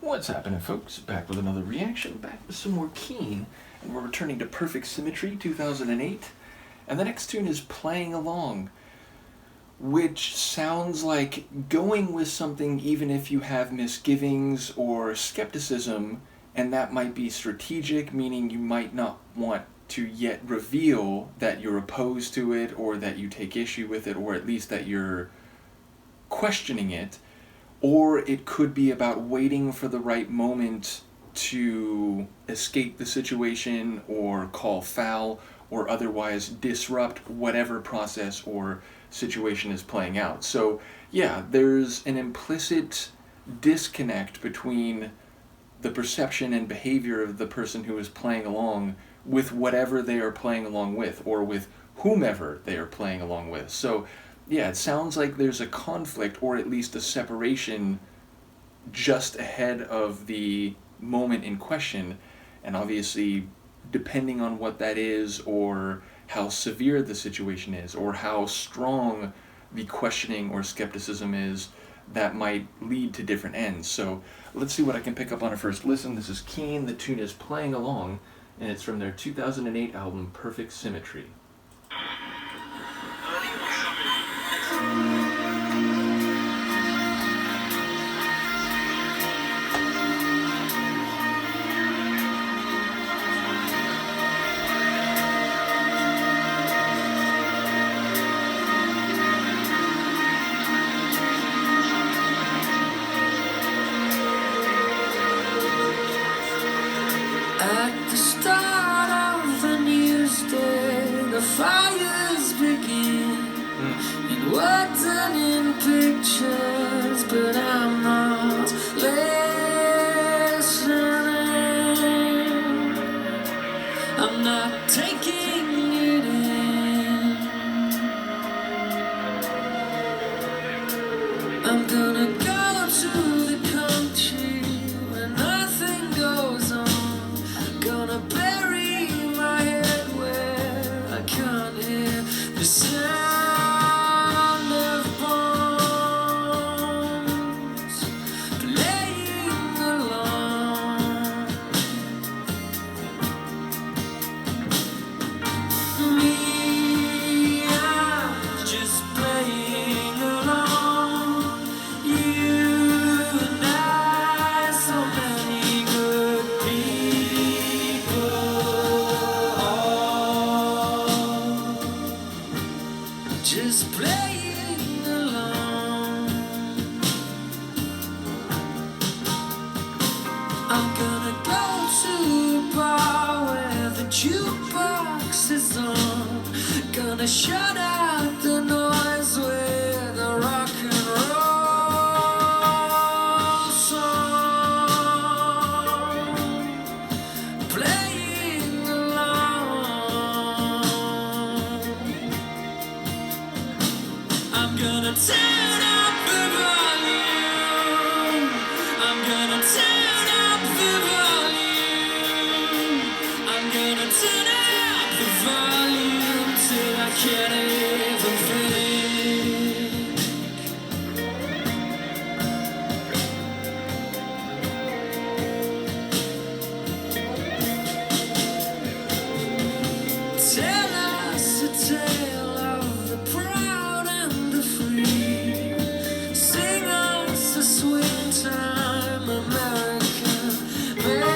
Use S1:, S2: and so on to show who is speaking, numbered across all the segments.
S1: What's happening, folks? Back with another reaction, back with some more Keane, and we're returning to Perfect Symmetry 2008, and the next tune is Playing Along, which sounds like going with something even if you have misgivings or skepticism, and that might be strategic, meaning you might not want to yet reveal that you're opposed to it, or that you take issue with it, or at least that you're questioning it. Or it could be about waiting for the right moment to escape the situation or call foul or otherwise disrupt whatever process or situation is playing out. So yeah, there's an implicit disconnect between the perception and behavior of the person who is playing along with whatever they are playing along with, or with whomever they are playing along with. So yeah, it sounds like there's a conflict, or at least a separation, just ahead of the moment in question, and obviously, depending on what that is, or how severe the situation is, or how strong the questioning or skepticism is, that might lead to different ends. So let's see what I can pick up on a first listen. This is Keane, the tune is Playing Along, and it's from their 2008 album Perfect Symmetry.
S2: At the start of a news day, the fires begin in words and in pictures, but I'm not listening. I'm not taking it in. I'm gonna go to the country where nothing goes on. Gonna bury my head where I can't hear the sound of bombs playing along. Me, I'm just playing along. You and I, so many good people, just playing along. I'm gonna go to a bar where the jukebox is on. Gonna shut out the noise with a rock and roll song playing along. I'm gonna turn up the volume. I'm gonna turn up the volume. I'm gonna turn up the volume till I can't even think. Tell us a tale of the proud and the free. Sing us a sweet time American melody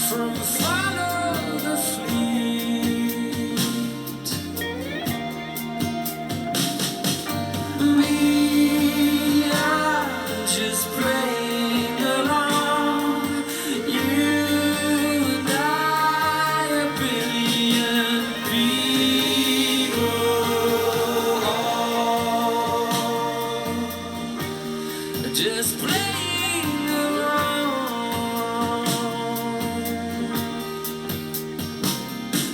S2: from Follow the Fleet. Me, I'm just playing along. You and I, a billion people, just playing along.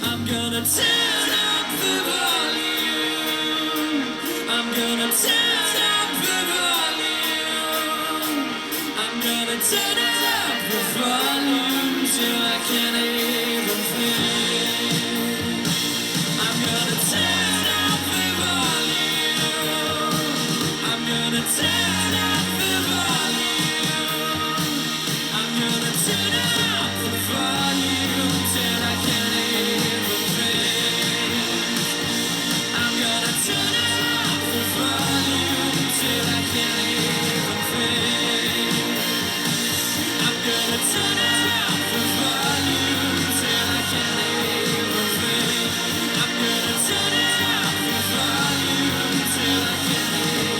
S2: I'm gonna turn up the volume. I'm gonna turn up the volume. I'm gonna turn up the volume till I can't even think. I'm gonna turn up the volume. I'm gonna turn up the volume. I'm gonna turn up the volume till I can't even think. I'm gonna turn up the volume till I can't even think. I'm gonna turn up the volume till I can't even think. I'm gonna turn up the volume till I can't even think.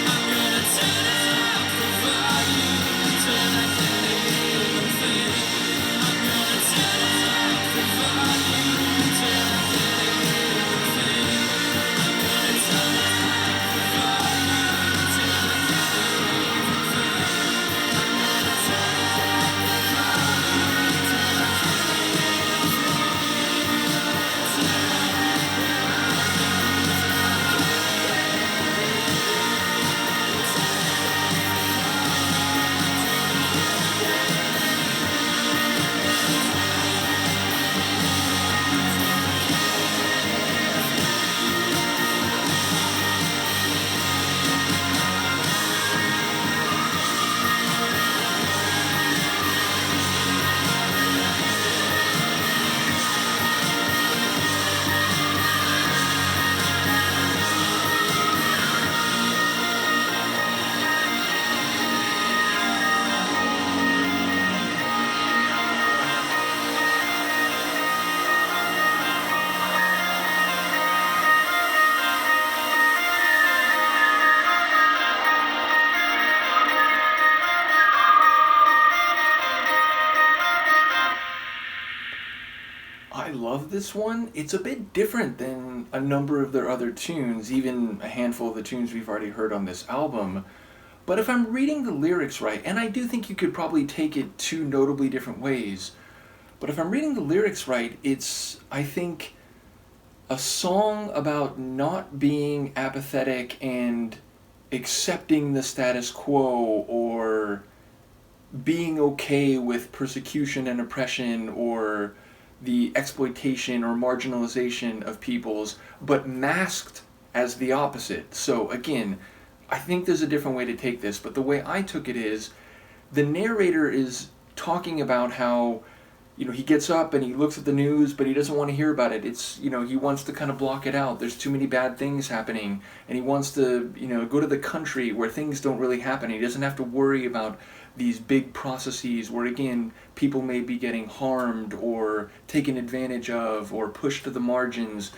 S2: I'm gonna turn up the volume till I can't even think. I'm gonna turn up the volume till I can't even think. I'm gonna turn up the volume till I can't even think. I'm gonna turn up the volume till I can't
S1: I love this one. It's a bit different than a number of their other tunes, even a handful of the tunes we've already heard on this album. But if I'm reading the lyrics right, and I do think you could probably take it two notably different ways, but if I'm reading the lyrics right, it's, I think, a song about not being apathetic and accepting the status quo, or being okay with persecution and oppression, or the exploitation or marginalization of peoples, but masked as the opposite. So again, I think there's a different way to take this, but the way I took it is, the narrator is talking about how, he gets up and he looks at the news, but he doesn't want to hear about it. It's, he wants to kind of block it out. There's too many bad things happening, and he wants to, go to the country where things don't really happen. He doesn't have to worry about these big processes where, again, people may be getting harmed or taken advantage of or pushed to the margins.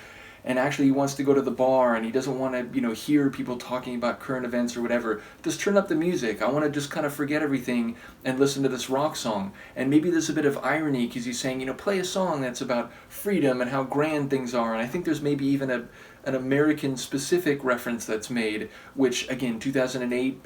S1: And actually he wants to go to the bar, and he doesn't want to, hear people talking about current events or whatever. Just turn up the music. I want to just kind of forget everything and listen to this rock song. And maybe there's a bit of irony because he's saying, play a song that's about freedom and how grand things are. And I think there's maybe even an American-specific reference that's made, which, again, 2008,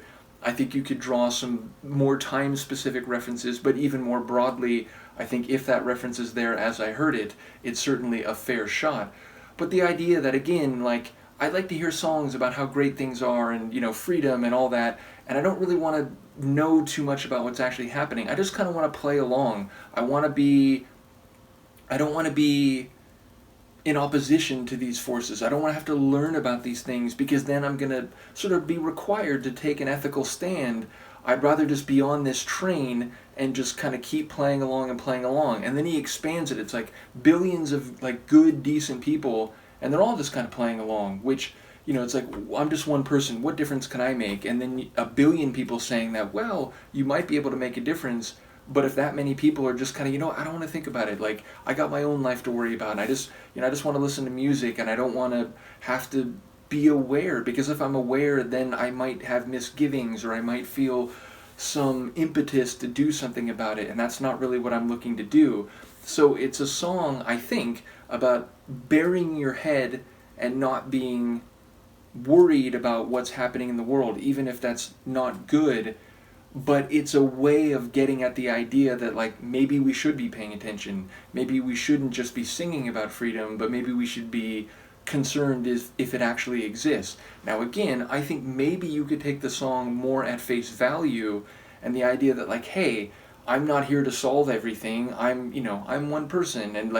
S1: I think you could draw some more time-specific references, but even more broadly, I think if that reference is there as I heard it, it's certainly a fair shot. But the idea that, again, I'd like to hear songs about how great things are and, freedom and all that, and I don't really want to know too much about what's actually happening. I just kind of want to play along. I don't want to be in opposition to these forces. I don't want to have to learn about these things, because then I'm going to sort of be required to take an ethical stand. I'd rather just be on this train and just kind of keep playing along and playing along. And then he expands it. It's like billions of good, decent people, and they're all just kind of playing along, which, it's like, I'm just one person. What difference can I make? And then a billion people saying that, well, you might be able to make a difference, but if that many people are just kind of, I don't want to think about it. I got my own life to worry about, and I just want to listen to music, and I don't want to have to be aware, because if I'm aware, then I might have misgivings, or I might feel some impetus to do something about it, and that's not really what I'm looking to do. So it's a song, I think, about burying your head and not being worried about what's happening in the world, even if that's not good. But it's a way of getting at the idea that, maybe we should be paying attention. Maybe we shouldn't just be singing about freedom, but maybe we should be concerned if it actually exists. Now again, I think maybe you could take the song more at face value, and the idea that hey, I'm not here to solve everything. I'm one person, and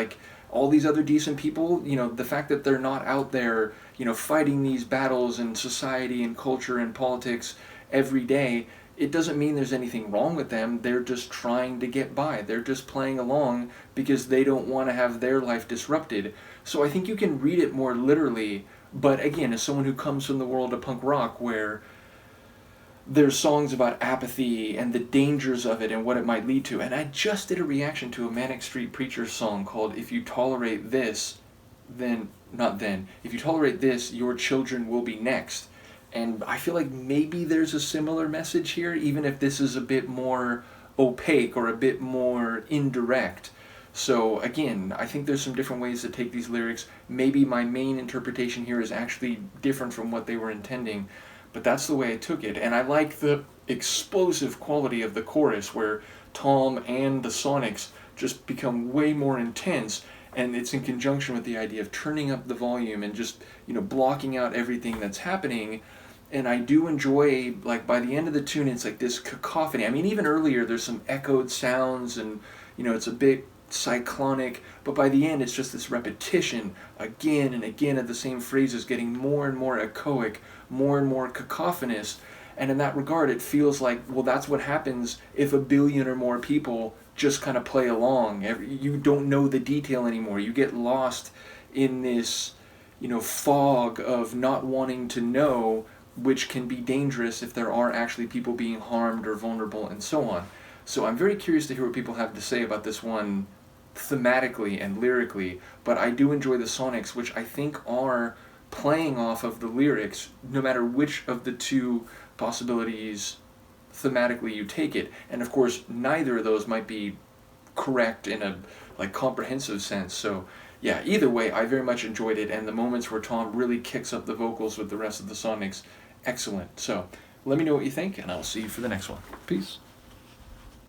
S1: all these other decent people, you know, the fact that they're not out there, you know, fighting these battles in society and culture and politics every day, it doesn't mean there's anything wrong with them. They're just trying to get by. They're just playing along because they don't want to have their life disrupted. So I think you can read it more literally, but again, as someone who comes from the world of punk rock where there's songs about apathy and the dangers of it and what it might lead to. And I just did a reaction to a Manic Street Preachers song called If You Tolerate This, If you tolerate this, your children will be next. And I feel like maybe there's a similar message here, even if this is a bit more opaque or a bit more indirect. So again, I think there's some different ways to take these lyrics. Maybe my main interpretation here is actually different from what they were intending. But that's the way I took it, and I like the explosive quality of the chorus where Tom and the Sonics just become way more intense, and it's in conjunction with the idea of turning up the volume and just, you know, blocking out everything that's happening. And I do enjoy, like, by the end of the tune, it's like this cacophony. I mean, even earlier there's some echoed sounds and, you know, it's a bit cyclonic, but by the end it's just this repetition again and again of the same phrases getting more and more echoic, more and more cacophonous. And in that regard, it feels like, well, that's what happens if a billion or more people just kind of play along. You don't know the detail anymore. You get lost in this, you know, fog of not wanting to know, which can be dangerous if there are actually people being harmed or vulnerable and so on. So I'm very curious to hear what people have to say about this one thematically and lyrically, but I do enjoy the Sonics, which I think are playing off of the lyrics, no matter which of the two possibilities thematically you take it. And of course, neither of those might be correct in a like comprehensive sense. So yeah, either way, I very much enjoyed it, and the moments where Tom really kicks up the vocals with the rest of the Sonics, excellent. So let me know what you think, and I'll see you for the next one. Peace.